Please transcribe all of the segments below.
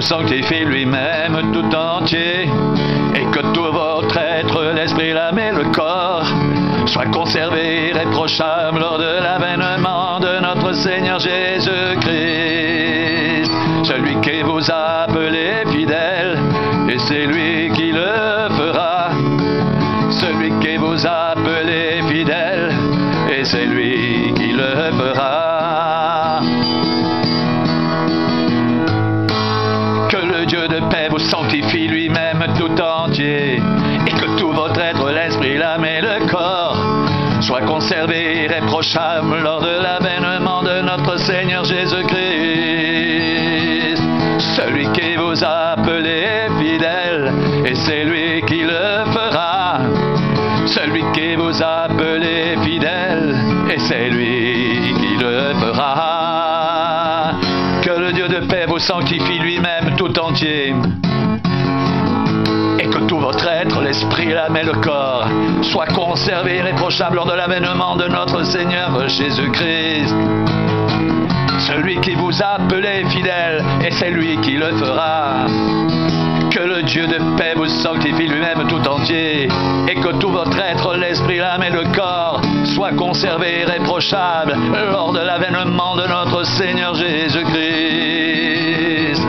sanctifie lui-même tout entier, et que tout votre être, l'esprit, l'âme et le corps, soit conservé irréprochable lors de l'avènement de notre Seigneur Jésus-Christ. Celui qui vous a appelé fidèle, et c'est lui qui le fera. Celui qui vous a appelé fidèle, et c'est lui qui le fera. Que le Dieu de paix vous sanctifie lui-même tout entier, et que tout votre être, l'esprit, l'âme et le corps, soit conservé irréprochable lors de l'avènement de notre Seigneur Jésus-Christ. Celui qui vous a appelé fidèle, et c'est lui qui le fera. Celui qui vous a appelé fidèle, et c'est lui qui le fera. Que le Dieu de paix vous sanctifie lui-même tout entier, et que tout votre être, l'esprit, l'âme et le corps, soit conservé irréprochable lors de l'avènement de notre Seigneur Jésus-Christ. Celui qui vous a appelé fidèle, et c'est lui qui le fera. Que le Dieu de paix vous sanctifie lui-même tout entier, et que tout votre être, l'esprit, l'âme et le corps, soit conservé irréprochable lors de l'avènement de notre Seigneur Jésus-Christ.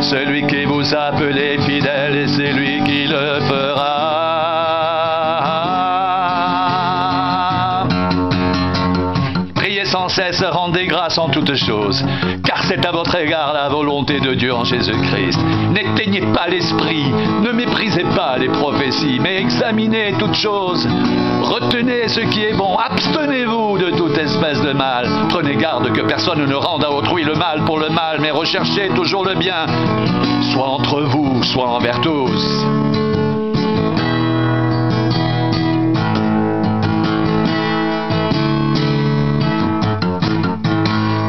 Celui qui vous a appelé fidèle, et c'est lui qui le fera. Priez sans cesse, rendez grâce en toutes choses, car c'est à votre égard la volonté de Dieu en Jésus-Christ. N'éteignez pas l'esprit, ne méprisez pas les prophéties, mais examinez toutes choses. Retenez ce qui est bon, abstenez-vous de toute espèce de mal. Prenez garde que personne ne rende à autrui le mal pour le mal, mais recherchez toujours le bien, soit entre vous, soit envers tous.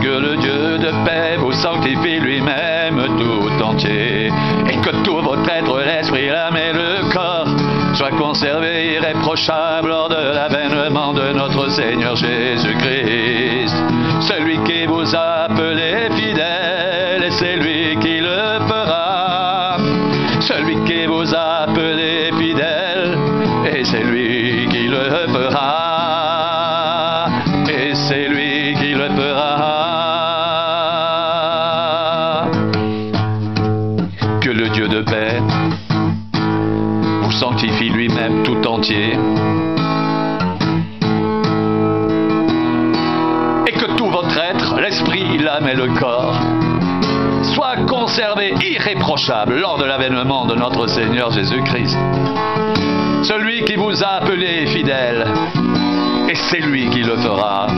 Que le Dieu de paix vous sanctifie lui-même tout entier, et que tout votre être, l'esprit, l'âme et le corps, soit conservé irréprochable lors de l'avènement de notre Seigneur Jésus-Christ. Celui qui vous a appelé fidèle, et c'est lui qui le fera. Celui qui vous a appelé fidèle, et c'est lui qui le fera. Et c'est lui qui le fera. Que le Dieu de paix vous sanctifie lui-même tout entier, et que tout votre être, l'esprit, l'âme et le corps, soit conservé irréprochable lors de l'avènement de notre Seigneur Jésus-Christ. Celui qui vous a appelé fidèle, et c'est lui qui le fera.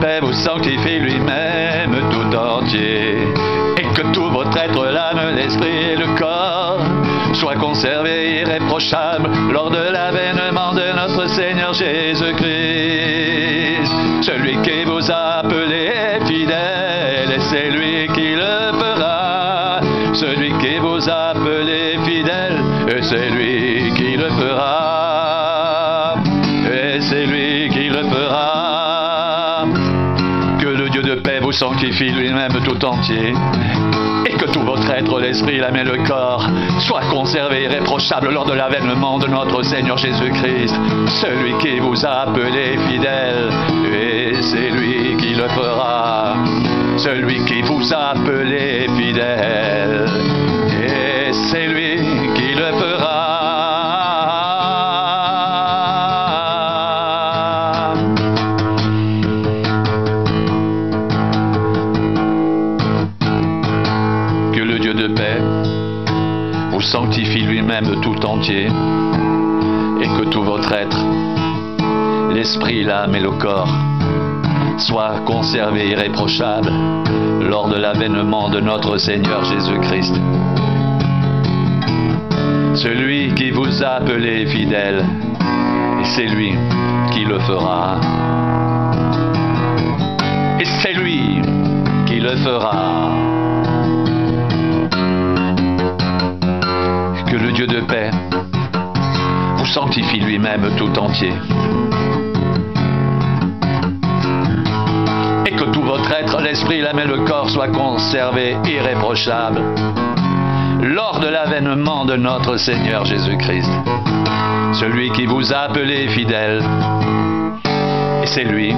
Paix vous sanctifie lui-même tout entier, et que tout votre être, l'âme, l'esprit et le corps, soit conservé irréprochable lors de l'avènement de notre Seigneur Jésus-Christ. Celui qui vous a appelé fidèle, et c'est lui qui le fera. Celui qui vous a appelé fidèle, et c'est lui qui le fera. Et c'est lui qui le fera. De paix vous sanctifie lui-même tout entier, et que tout votre être, l'esprit, l'âme et le corps, soit conservé irréprochable lors de l'avènement de notre Seigneur Jésus-Christ. Celui qui vous a appelé fidèle, et c'est lui qui le fera. Celui qui vous a appelé fidèle, et c'est lui qui le fera. Vous sanctifie lui-même tout entier, et que tout votre être, l'esprit, l'âme et le corps, soit conservé irréprochable lors de l'avènement de notre Seigneur Jésus-Christ. Celui qui vous a appelé fidèle, et c'est lui qui le fera. Et c'est lui qui le fera. le Dieu de paix vous sanctifie lui-même tout entier. Et que tout votre être, l'esprit, l'âme et le corps soient conservés irréprochables lors de l'avènement de notre Seigneur Jésus-Christ, celui qui vous a appelé fidèle. Et c'est lui